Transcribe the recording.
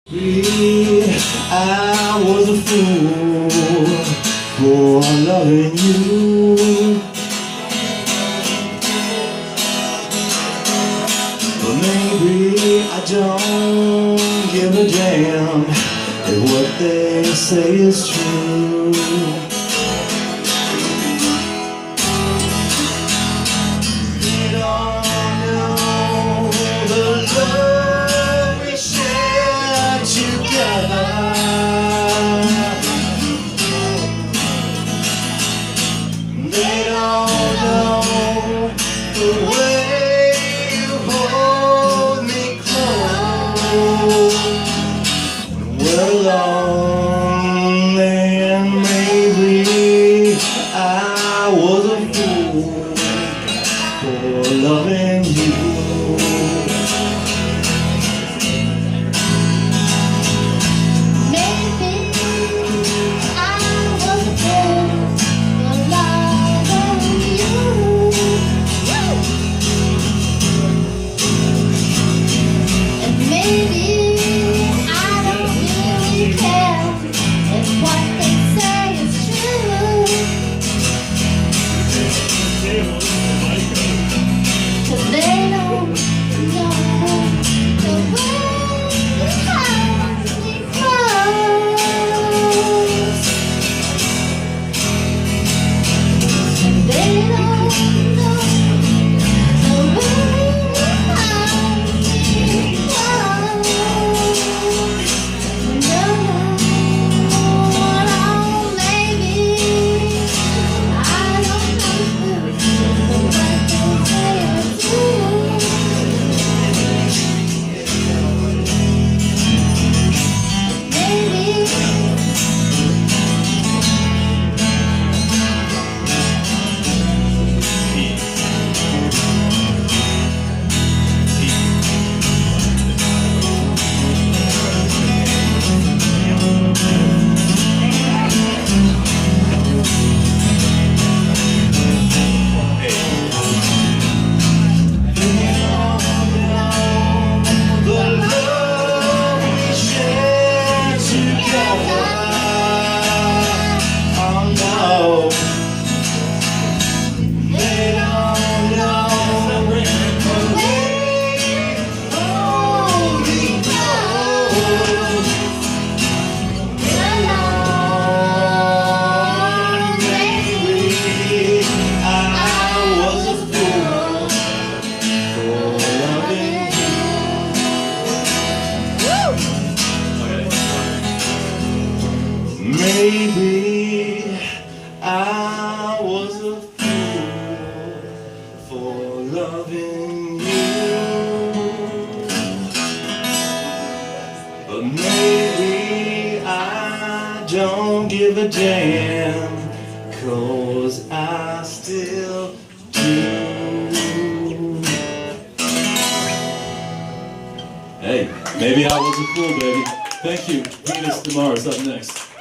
I was a fool for loving you, but maybe I don't give a damn if what they say is true. They don't know the love we share together. They don't know the way you hold me close when we're lonely, and maybe I was a fool for loving you. Maybe I was a fool for loving you, but maybe I don't give a damn, 'cause I still do. Hey, maybe I was a fool, baby. Thank you. Venus tomorrow's up next.